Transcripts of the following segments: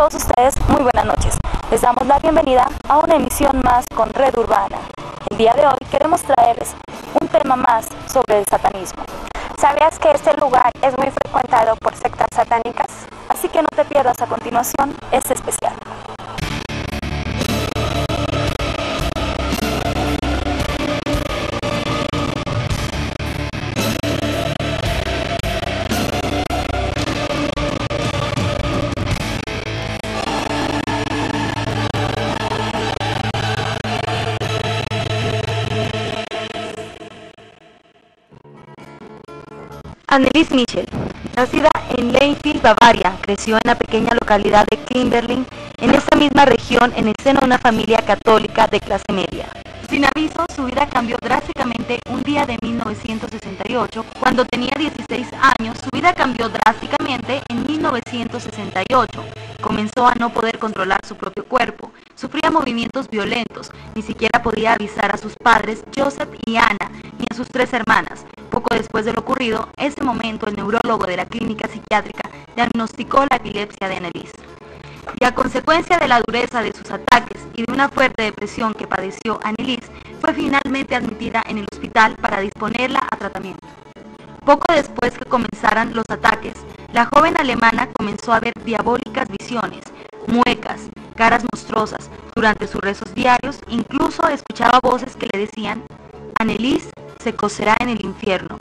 todos ustedes, muy buenas noches. Les damos la bienvenida a una emisión más con Red Urbana. El día de hoy queremos traerles un tema más sobre el satanismo. ¿Sabías que este lugar es muy frecuentado por sectas satánicas? Así que no te pierdas a continuación este especial. Annelies Michel, nacida en Leipzig, Bavaria, creció en la pequeña localidad de Klimberlin, en esta misma región, en el seno de una familia católica de clase media. Sin aviso, su vida cambió drásticamente un día de 1968. Cuando tenía 16 años, su vida cambió drásticamente en 1968. Comenzó a no poder controlar su propio cuerpo, sufría movimientos violentos, ni siquiera podía avisar a sus padres, Joseph y Anna, ni a sus 3 hermanas. Poco después de lo ocurrido, ese momento el neurólogo de la clínica psiquiátrica diagnosticó la epilepsia de Annelies. Y a consecuencia de la dureza de sus ataques y de una fuerte depresión que padeció Annelies, fue finalmente admitida en el hospital para disponerla a tratamiento. Poco después que comenzaran los ataques, la joven alemana comenzó a ver diabólicas visiones, muecas, caras monstruosas. Durante sus rezos diarios, incluso escuchaba voces que le decían: Annelies se cocerá en el infierno.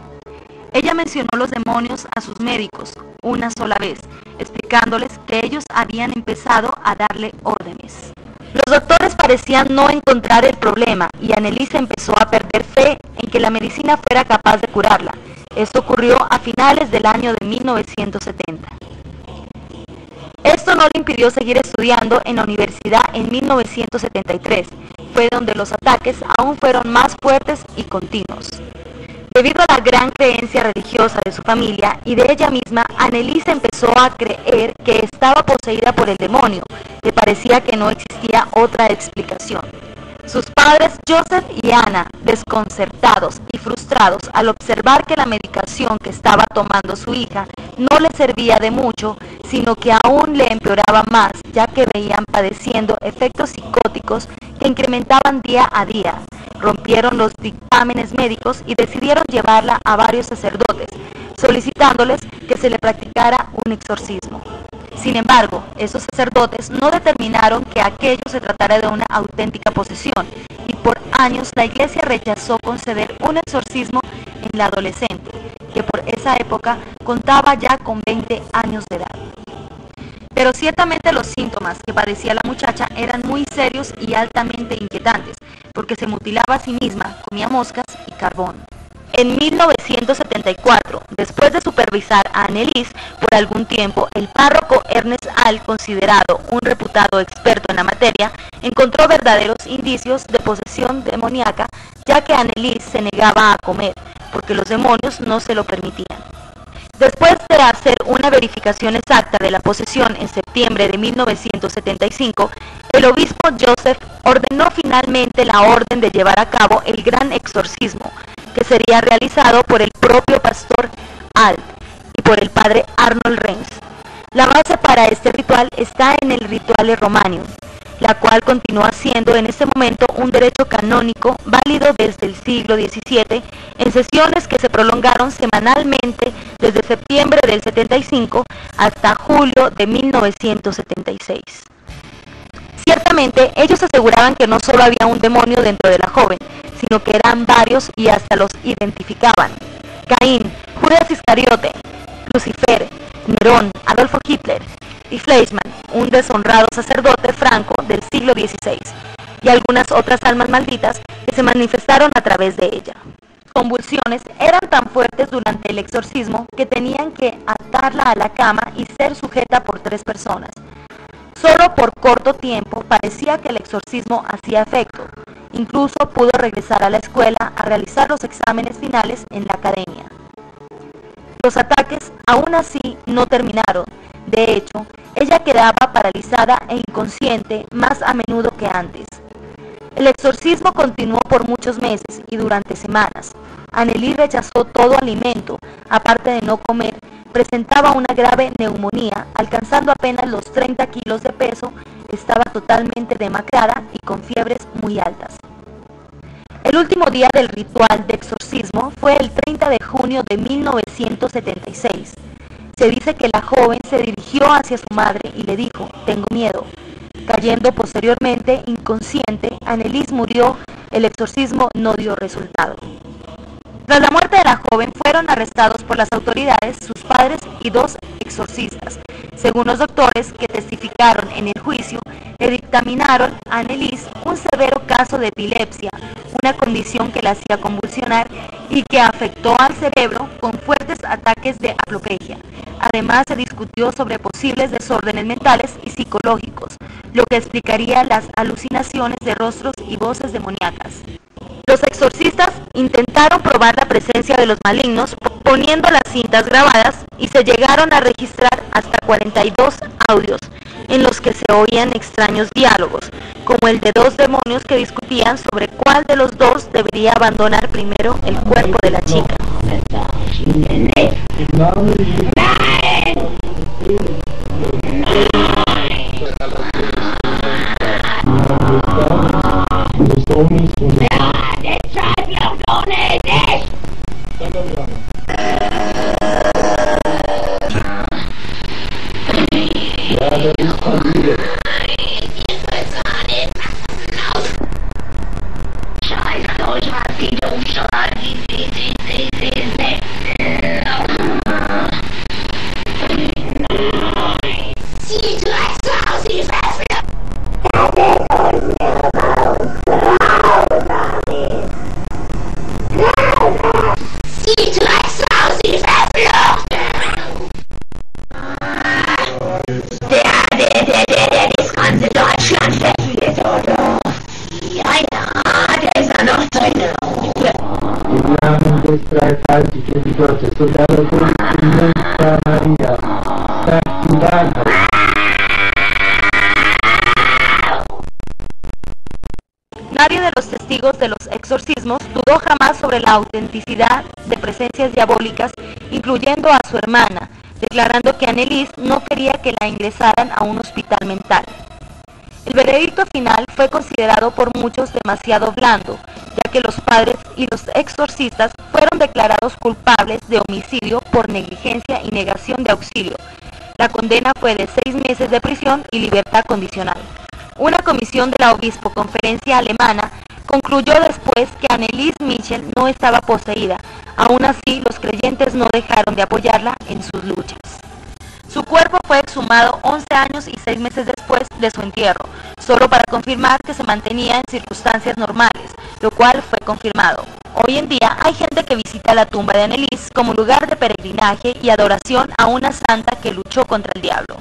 Ella mencionó los demonios a sus médicos una sola vez, explicándoles que ellos habían empezado a darle órdenes. Los doctores parecían no encontrar el problema y Annelies empezó a perder fe en que la medicina fuera capaz de curarla. Esto ocurrió a finales del año de 1970. Esto no le impidió seguir estudiando en la universidad en 1973. Fue donde los ataques aún fueron más fuertes y continuos. Debido a la gran creencia religiosa de su familia y de ella misma, Annelies empezó a creer que estaba poseída por el demonio. Le parecía que no existía otra explicación. Sus padres, Joseph y Anna, desconcertados y frustrados al observar que la medicación que estaba tomando su hija no le servía de mucho, sino que aún le empeoraba más, ya que veían padeciendo efectos psicóticos que incrementaban día a día. Rompieron los dictámenes médicos y decidieron llevarla a varios sacerdotes, solicitándoles que se le practicara un exorcismo. Sin embargo, esos sacerdotes no determinaron que aquello se tratara de una auténtica posesión, y por años la iglesia rechazó conceder un exorcismo en la adolescente, que por esa época contaba ya con 20 años de edad. Pero ciertamente los síntomas que padecía la muchacha eran muy serios y altamente inquietantes, porque se mutilaba a sí misma, comía moscas y carbón. En 1974, después de supervisar a Annelies por algún tiempo, el párroco Ernest All, considerado un reputado experto en la materia, encontró verdaderos indicios de posesión demoníaca, ya que Annelies se negaba a comer, porque los demonios no se lo permitían. Después de hacer una verificación exacta de la posesión en septiembre de 1975, el obispo Joseph ordenó finalmente la orden de llevar a cabo el gran exorcismo, que sería realizado por el propio pastor Alt y por el padre Arnold Reims. La base para este ritual está en el Rituale Romanium, la cual continúa siendo en este momento un derecho canónico válido desde el siglo XVII, en sesiones que se prolongaron semanalmente desde septiembre del 75 hasta julio de 1976. Ciertamente, ellos aseguraban que no solo había un demonio dentro de la joven, sino que eran varios y hasta los identificaban: Caín, Judas Iscariote, Lucifer, Nerón, Adolfo Hitler y Fleischmann, un deshonrado sacerdote franco del siglo XVI, y algunas otras almas malditas que se manifestaron a través de ella. Las convulsiones eran tan fuertes durante el exorcismo que tenían que atarla a la cama y ser sujeta por 3 personas. Solo por corto tiempo parecía que el exorcismo hacía efecto. Incluso pudo regresar a la escuela a realizar los exámenes finales en la academia. Los ataques aún así no terminaron. De hecho, ella quedaba paralizada e inconsciente más a menudo que antes. El exorcismo continuó por muchos meses y durante semanas. Annelies rechazó todo alimento, aparte de no comer, Presentaba una grave neumonía, alcanzando apenas los 30 kilos de peso, estaba totalmente demacrada y con fiebres muy altas. El último día del ritual de exorcismo fue el 30 de junio de 1976. Se dice que la joven se dirigió hacia su madre y le dijo: tengo miedo. Cayendo posteriormente inconsciente, Anneliese murió. El exorcismo no dio resultado. Tras la muerte de la joven fueron arrestados por las autoridades sus padres y 2 exorcistas. Según los doctores que testificaron en el juicio, le dictaminaron a Anneliese un severo caso de epilepsia, una condición que la hacía convulsionar y que afectó al cerebro con fuertes ataques de apoplegia. Además, se discutió sobre posibles desórdenes mentales y psicológicos, lo que explicaría las alucinaciones de rostros y voces demoníacas. Los exorcistas intentaron probar la presencia de los malignos poniendo las cintas grabadas y se llegaron a registrar hasta 42 audios en los que se oían extraños diálogos, como el de 2 demonios que discutían sobre cuál de los 2 debería abandonar primero el cuerpo de la chica. Nadie de los testigos de los exorcismos dudó jamás sobre la autenticidad de presencias diabólicas, incluyendo a su hermana, declarando que Anneliese no quería que la ingresaran a un hospital mental. El veredicto final fue considerado por muchos demasiado blando, ya que los padres y los exorcistas fueron declarados culpables de homicidio por negligencia y negación de auxilio. La condena fue de 6 meses de prisión y libertad condicional. Una comisión de la obispo-conferencia alemana concluyó después que Anneliese Michel no estaba poseída. Aún así, los creyentes no dejaron de apoyarla en sus luchas. Su cuerpo fue exhumado 11 años y 6 meses después de su entierro, solo para confirmar que se mantenía en circunstancias normales, lo cual fue confirmado. Hoy en día hay gente que visita la tumba de Anneliese como lugar de peregrinaje y adoración a una santa que luchó contra el diablo.